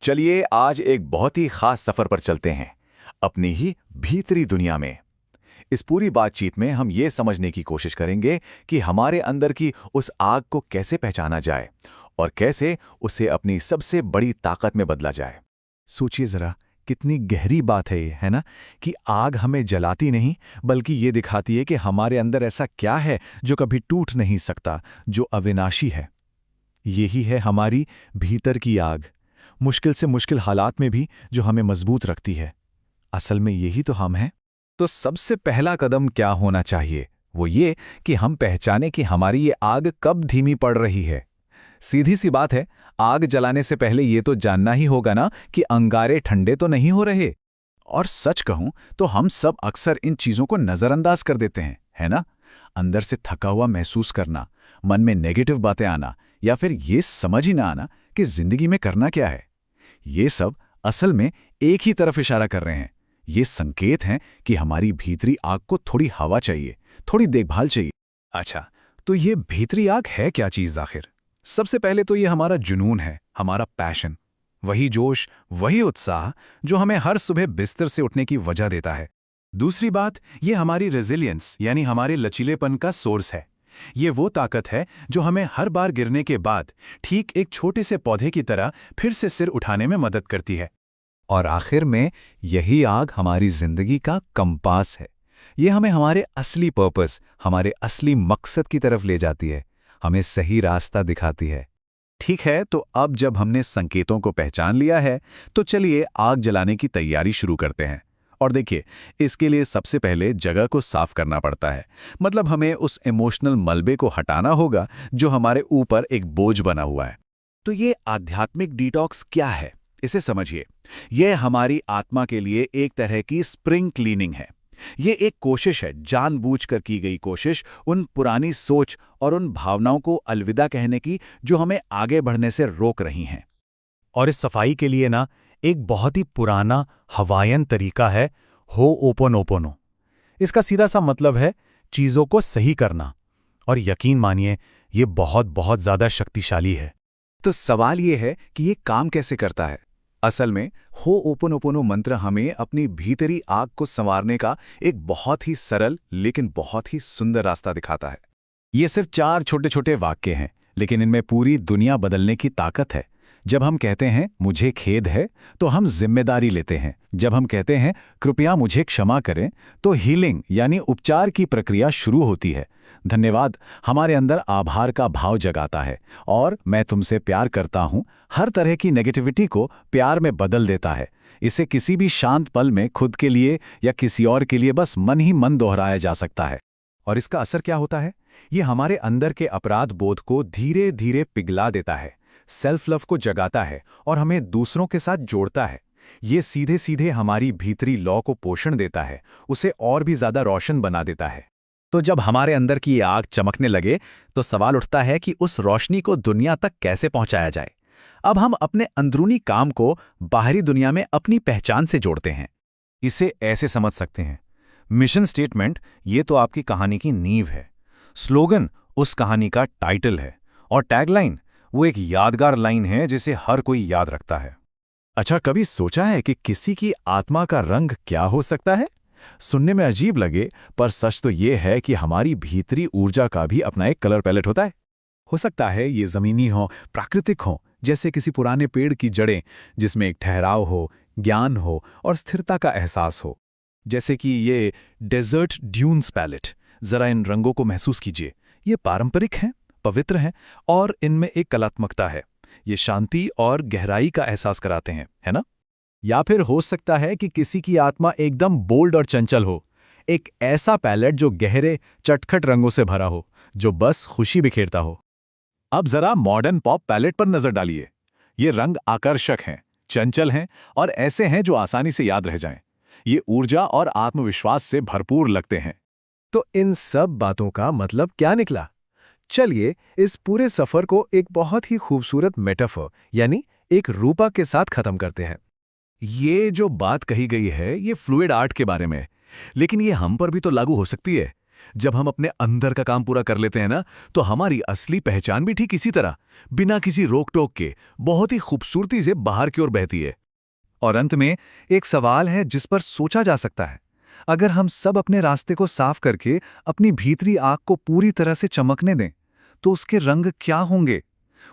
चलिए आज एक बहुत ही खास सफर पर चलते हैं, अपनी ही भीतरी दुनिया में। इस पूरी बातचीत में हम ये समझने की कोशिश करेंगे कि हमारे अंदर की उस आग को कैसे पहचाना जाए और कैसे उसे अपनी सबसे बड़ी ताकत में बदला जाए। सोचिए जरा, कितनी गहरी बात है ये, है ना? कि आग हमें जलाती नहीं, बल्कि ये दिखाती है कि हमारे अंदर ऐसा क्या है जो कभी टूट नहीं सकता, जो अविनाशी है। यही है हमारी भीतर की आग, मुश्किल से मुश्किल हालात में भी जो हमें मजबूत रखती है। असल में यही तो हम हैं। तो सबसे पहला कदम क्या होना चाहिए? वो ये कि हम पहचाने कि हमारी ये आग कब धीमी पड़ रही है। सीधी सी बात है, आग जलाने से पहले ये तो जानना ही होगा ना कि अंगारे ठंडे तो नहीं हो रहे। और सच कहूं तो हम सब अक्सर इन चीजों को नजरअंदाज कर देते हैं, है ना? अंदर से थका हुआ महसूस करना, मन में नेगेटिव बातें आना, या फिर ये समझ ही ना आना कि जिंदगी में करना क्या है। ये सब असल में एक ही तरफ इशारा कर रहे हैं। ये संकेत हैं कि हमारी भीतरी आग को थोड़ी हवा चाहिए, थोड़ी देखभाल चाहिए। अच्छा, तो ये भीतरी आग है क्या चीज आखिर? सबसे पहले तो ये हमारा जुनून है, हमारा पैशन। वही जोश, वही उत्साह जो हमें हर सुबह बिस्तर से उठने की वजह देता है। दूसरी बात, ये हमारी रेजिलियंस यानी हमारे लचीलेपन का सोर्स है। ये वो ताकत है जो हमें हर बार गिरने के बाद ठीक एक छोटे से पौधे की तरह फिर से सिर उठाने में मदद करती है। और आखिर में यही आग हमारी जिंदगी का कंपास है। ये हमें हमारे असली पर्पस, हमारे असली मकसद की तरफ ले जाती है, हमें सही रास्ता दिखाती है। ठीक है, तो अब जब हमने संकेतों को पहचान लिया है, तो चलिए आग जलाने की तैयारी शुरू करते हैं। और देखिए, इसके लिए सबसे पहले जगह को साफ करना पड़ता है। मतलब हमें उस इमोशनल मलबे को हटाना होगा जो हमारे ऊपर एक बोझ बना हुआ है। तो ये आध्यात्मिक डिटॉक्स क्या है, इसे समझिए। यह हमारी आत्मा के लिए एक तरह की स्प्रिंग क्लीनिंग है। ये एक कोशिश है, जानबूझकर की गई कोशिश, उन पुरानी सोच और उन भावनाओं को अलविदा कहने की जो हमें आगे बढ़ने से रोक रही हैं। और इस सफाई के लिए ना एक बहुत ही पुराना हवायन तरीका है, होओपोनोपोनो। इसका सीधा सा मतलब है चीजों को सही करना। और यकीन मानिए, ये बहुत बहुत ज्यादा शक्तिशाली है। तो सवाल ये है कि ये काम कैसे करता है? असल में होओपोनोपोनो मंत्र हमें अपनी भीतरी आग को संवारने का एक बहुत ही सरल लेकिन बहुत ही सुंदर रास्ता दिखाता है। ये सिर्फ 4 छोटे छोटे वाक्य हैं, लेकिन इनमें पूरी दुनिया बदलने की ताकत है। जब हम कहते हैं मुझे खेद है, तो हम जिम्मेदारी लेते हैं। जब हम कहते हैं कृपया मुझे क्षमा करें, तो हीलिंग यानी उपचार की प्रक्रिया शुरू होती है। धन्यवाद हमारे अंदर आभार का भाव जगाता है, और मैं तुमसे प्यार करता हूं हर तरह की नेगेटिविटी को प्यार में बदल देता है। इसे किसी भी शांत पल में खुद के लिए या किसी और के लिए बस मन ही मन दोहराया जा सकता है। और इसका असर क्या होता है? ये हमारे अंदर के अपराध बोध को धीरे धीरे पिघला देता है, सेल्फ लव को जगाता है और हमें दूसरों के साथ जोड़ता है। ये सीधे सीधे हमारी भीतरी लौ को पोषण देता है, उसे और भी ज्यादा रोशन बना देता है। तो जब हमारे अंदर की ये आग चमकने लगे, तो सवाल उठता है कि उस रोशनी को दुनिया तक कैसे पहुंचाया जाए। अब हम अपने अंदरूनी काम को बाहरी दुनिया में अपनी पहचान से जोड़ते हैं। इसे ऐसे समझ सकते हैं, मिशन स्टेटमेंट ये तो आपकी कहानी की नींव है, स्लोगन उस कहानी का टाइटल है, और टैगलाइन वो एक यादगार लाइन है जिसे हर कोई याद रखता है। अच्छा, कभी सोचा है कि किसी की आत्मा का रंग क्या हो सकता है? सुनने में अजीब लगे, पर सच तो ये है कि हमारी भीतरी ऊर्जा का भी अपना एक कलर पैलेट होता है। हो सकता है ये ज़मीनी हो, प्राकृतिक हो, जैसे किसी पुराने पेड़ की जड़ें जिसमें एक ठहराव हो, ज्ञान हो और स्थिरता का एहसास हो। जैसे कि ये डेजर्ट ड्यून्स पैलेट, जरा इन रंगों को महसूस कीजिए। ये पारंपरिक हैं, पवित्र हैं, और इनमें एक कलात्मकता है। ये शांति और गहराई का एहसास कराते हैं, है ना? या फिर हो सकता है कि किसी की आत्मा एकदम बोल्ड और चंचल हो, एक ऐसा पैलेट जो गहरे चटखट रंगों से भरा हो, जो बस खुशी बिखेरता हो। अब जरा मॉडर्न पॉप पैलेट पर नजर डालिए। ये रंग आकर्षक हैं, चंचल हैं और ऐसे हैं जो आसानी से याद रह जाएं। ये ऊर्जा और आत्मविश्वास से भरपूर लगते हैं। तो इन सब बातों का मतलब क्या निकला? चलिए इस पूरे सफर को एक बहुत ही खूबसूरत मेटाफर यानी एक रूपक के साथ खत्म करते हैं। ये जो बात कही गई है, ये फ्लूइड आर्ट के बारे में, लेकिन ये हम पर भी तो लागू हो सकती है। जब हम अपने अंदर का काम पूरा कर लेते हैं ना, तो हमारी असली पहचान भी ठीक इसी तरह, बिना किसी रोक टोक के, बहुत ही खूबसूरती से बाहर की ओर बहती है। और अंत में एक सवाल है जिस पर सोचा जा सकता है। अगर हम सब अपने रास्ते को साफ करके अपनी भीतरी आग को पूरी तरह से चमकने दें, तो उसके रंग क्या होंगे?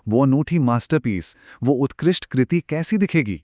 वो अनूठी मास्टरपीस, वो उत्कृष्ट कृति कैसी दिखेगी?